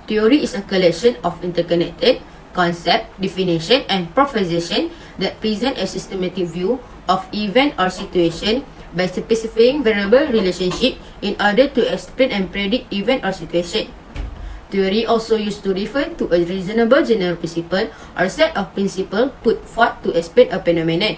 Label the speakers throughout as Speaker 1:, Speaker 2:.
Speaker 1: Theory is a collection of interconnected concept, definition, and proposition that present a systematic view of event or situation by specifying variable relationship in order to explain and predict event or situation. Theory also used to refer to a reasonable general principle or set of principles put forth to explain a phenomenon.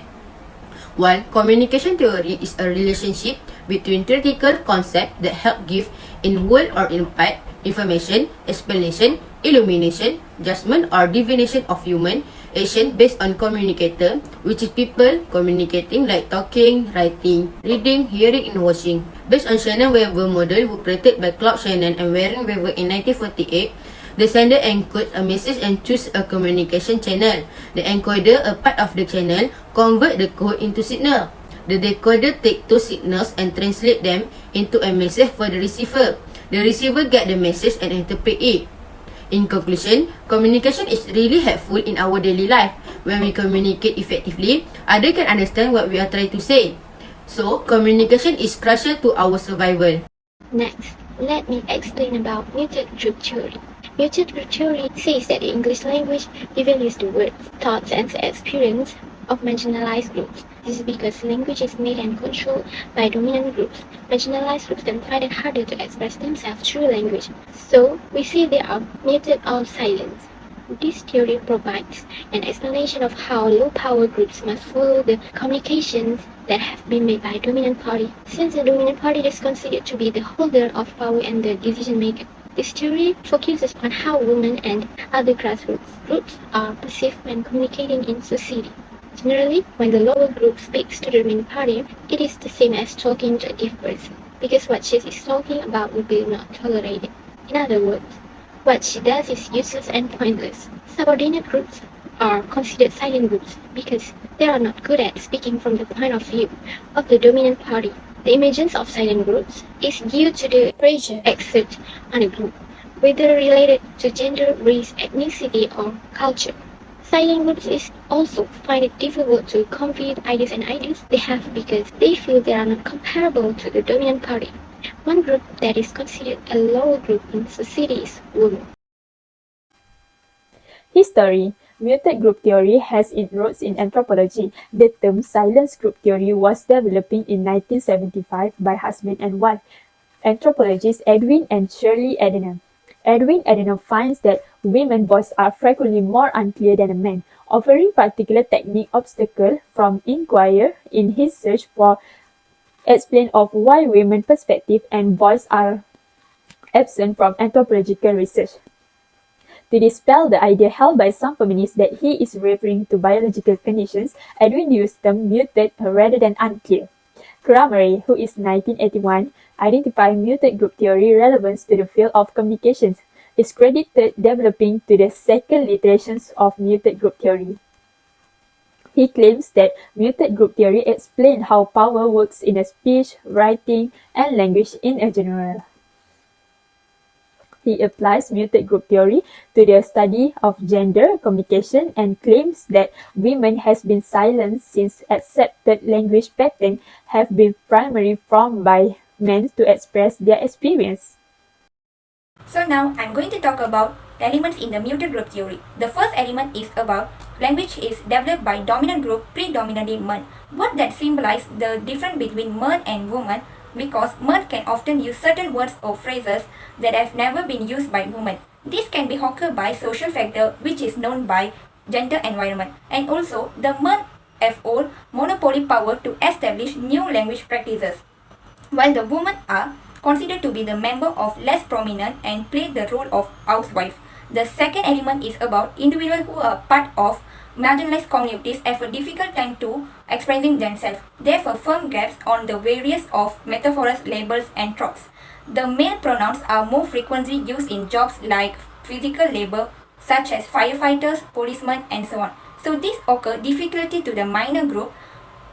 Speaker 1: While communication theory is a relationship between theoretical concepts that help give in whole or in part information, explanation, illumination, judgment or divination of human action based on communicator, which is people communicating like talking, writing, reading, hearing and watching. Based on Shannon-Weaver model who created by Claude Shannon and Warren Weaver in 1948, the sender encodes a message and chooses a communication channel. The encoder, a part of the channel, convert the code into signal. The decoder takes those signals and translate them into a message for the receiver. The receiver gets the message and interpret it. In conclusion, communication is really helpful in our daily life. When we communicate effectively, others can understand what we are trying to say. So, communication is crucial to our survival.
Speaker 2: Next, let me explain about muted group theory. Muted group theory says that the English language evaluates the words, thoughts, and experience of marginalized groups. This is because language is made and controlled by dominant groups. Marginalized groups then find it harder to express themselves through language. So, we say they are muted or silenced. This theory provides an explanation of how low-power groups must follow the communications that have been made by a dominant party, since the dominant party is considered to be the holder of power and the decision-maker. This theory focuses on how women and other grassroots groups are perceived when communicating in society. Generally, when the lower group speaks to the dominant party, it is the same as talking to a deaf person, because what she is talking about will be not tolerated. In other words, what she does is useless and pointless. Subordinate groups are considered silent groups because they are not good at speaking from the point of view of the dominant party. The emergence of silent groups is due to the pressure exerted on a group, whether related to gender, race, ethnicity, or culture. Silent groups is also find it difficult to convey the ideas and ideals they have because they feel they are not comparable to the dominant party. One group that is considered a lower group in society is women.
Speaker 3: History. Muted group theory has its roots in anthropology. The term silence group theory was developing in 1975 by husband and wife, anthropologists Edwin and Shirley Adena. Edwin Adena finds that women's voices are frequently more unclear than men, offering particular technique obstacle from inquiry in his search for explain of why women's perspective and voice are absent from anthropological research. To dispel the idea held by some feminists that he is referring to biological conditions, Edwin used the term muted rather than unclear. Kramer, who is 1981, identified muted group theory relevance to the field of communications, is credited developing to the second iterations of muted group theory. He claims that muted group theory explains how power works in a speech, writing, and language in general. He applies muted group theory to the study of gender communication and claims that women has been silenced since accepted language patterns have been primarily formed by men to express their experience.
Speaker 4: So now I'm going to talk about elements in the muted group theory. The first element is about language is developed by dominant group, predominantly men. What that symbolizes the difference between men and women, because men can often use certain words or phrases that have never been used by women. This can be occurred by social factor which is known by gender environment, and also the men have all monopoly power to establish new language practices, while the women are considered to be the member of less prominent and play the role of housewife. The second element is about individuals who are part of marginalized communities have a difficult time to expressing themselves. Therefore, firm gaps on the various of metaphors, labels, and tropes. The male pronouns are more frequently used in jobs like physical labor, such as firefighters, policemen, and so on. So this occurs difficulty to the minor group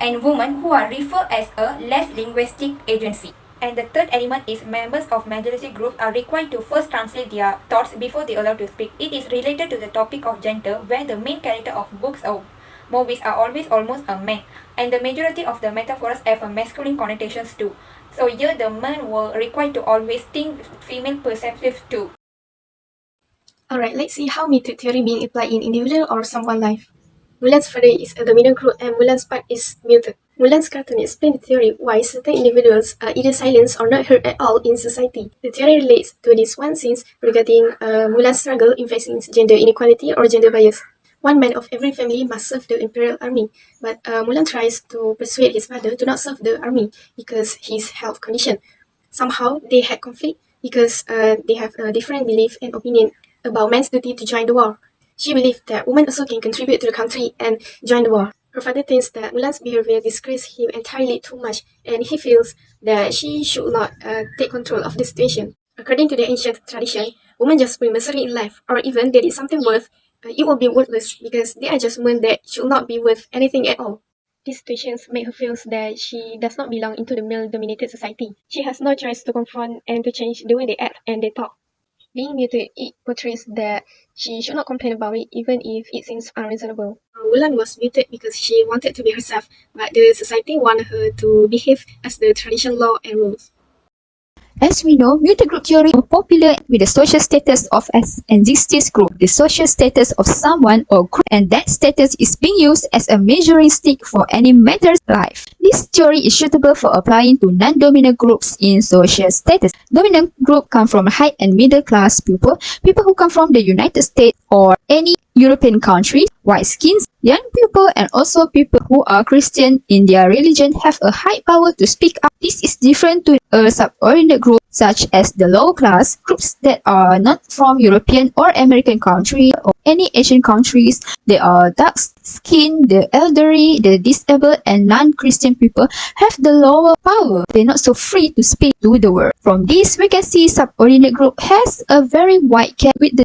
Speaker 4: and women who are referred as a less linguistic agency. And the third element is members of majority group are required to first translate their thoughts before they are allowed to speak. It is related to the topic of gender, where the main character of books or movies are always almost a man, and the majority of the metaphors have a masculine connotations too. So here the men were required to always think female perspective too.
Speaker 5: Alright, let's see how muted theory being applied in individual or someone life. Mulan's father is a dominant group and Mulan's part is muted. Mulan's cartoon explains the theory why certain individuals are either silenced or not heard at all in society. The theory relates to this one scene regarding Mulan's struggle in facing gender inequality or gender bias. One man of every family must serve the imperial army, but Mulan tries to persuade his father to not serve the army because his health condition. Somehow they had conflict because they have a different belief and opinion about man's duty to join the war. She believed that women also can contribute to the country and join the war. Her father thinks that Mulan's behavior disgraces him entirely too much, and he feels that she should not take control of the situation. According to the ancient tradition, women just bring misery in life, or even they did something worth, it will be worthless because they are just women that should not be worth anything at all. These situations make her feel that she does not belong into the male-dominated society. She has no choice to confront and to change the way they act and they talk. Being muted, it portrays that she should not complain about it even if it seems unreasonable. Mulan was muted because she wanted to be herself, but the society wanted her to behave as the traditional law and rules.
Speaker 6: As we know, muted group theory is popular with the social status of an existing group, the social status of someone or group, and that status is being used as a measuring stick for any matter's life. This theory is suitable for applying to non-dominant groups in social status. Dominant group come from high and middle class people who come from the United States or any European countries, white skins, young people, and also people who are Christian in their religion have a high power to speak up. This is different to a subordinate group such as the low class groups that are not from European or American countries or any Asian countries. They are dark skinned, the elderly, the disabled, and non-Christian people have the lower power. They're not so free to speak to the world. From this, we can see subordinate group has a very wide gap with the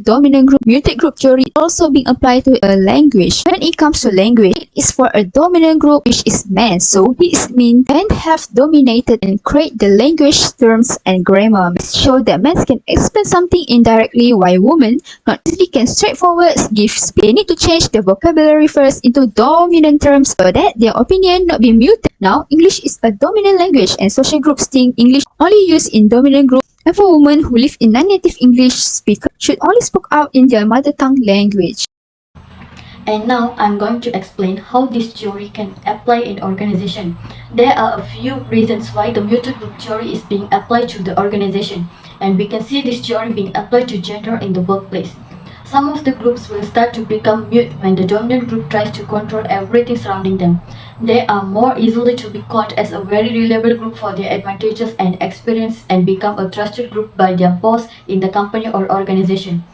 Speaker 6: dominant group. Muted group theory also being applied to a language. When it comes to language, it is for a dominant group which is men. So this means men have dominated and create the language terms and grammar. Show that men can explain something indirectly while women not easily can straightforward give speech. They need to change the vocabulary first into dominant terms so that their opinion not be muted. Now, English is a dominant language and social groups think English only used in dominant group. Every woman who live in non-native English speaker should only speak out in their mother tongue language.
Speaker 1: And now I'm going to explain how this theory can apply in organization. There are a few reasons why the muted group theory is being applied to the organization, and we can see this theory being applied to gender in the workplace. Some of the groups will start to become mute when the dominant group tries to control everything surrounding them. They are more easily to be caught as a very reliable group for their advantages and experience and become a trusted group by their boss in the company or organization.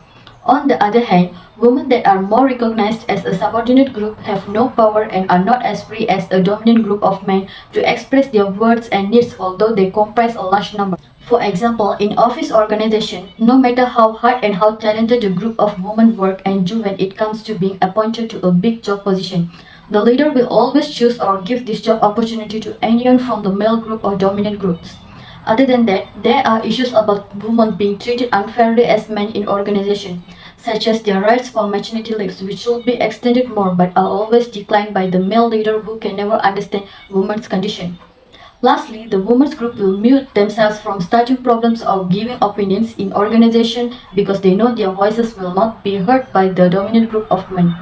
Speaker 1: On the other hand, women that are more recognized as a subordinate group have no power and are not as free as a dominant group of men to express their words and needs, although they comprise a large number. For example, in office organization, no matter how hard and how talented a group of women work and do when it comes to being appointed to a big job position, the leader will always choose or give this job opportunity to anyone from the male group or dominant groups. Other than that, there are issues about women being treated unfairly as men in organization, such as their rights for maternity leaves, which should be extended more but are always declined by the male leader who can never understand women's condition. Lastly, the women's group will mute themselves from starting problems or giving opinions in organization because they know their voices will not be heard by the dominant group of men.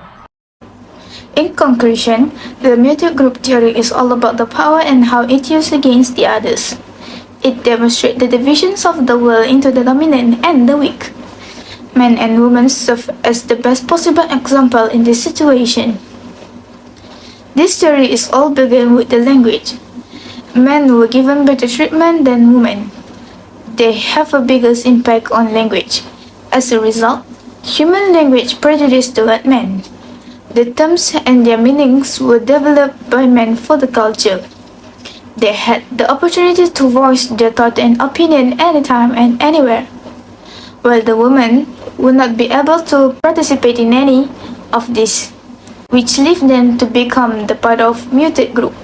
Speaker 7: In conclusion, the muted group theory is all about the power and how it used against the others. It demonstrates the divisions of the world into the dominant and the weak. Men and women serve as the best possible example in this situation. This theory is all began with the language. Men were given better treatment than women. They have a biggest impact on language. As a result, human language prejudiced toward men. The terms and their meanings were developed by men for the culture. They had the opportunity to voice their thought and opinion anytime and anywhere, while the women would not be able to participate in any of this, which led them to become the part of muted group.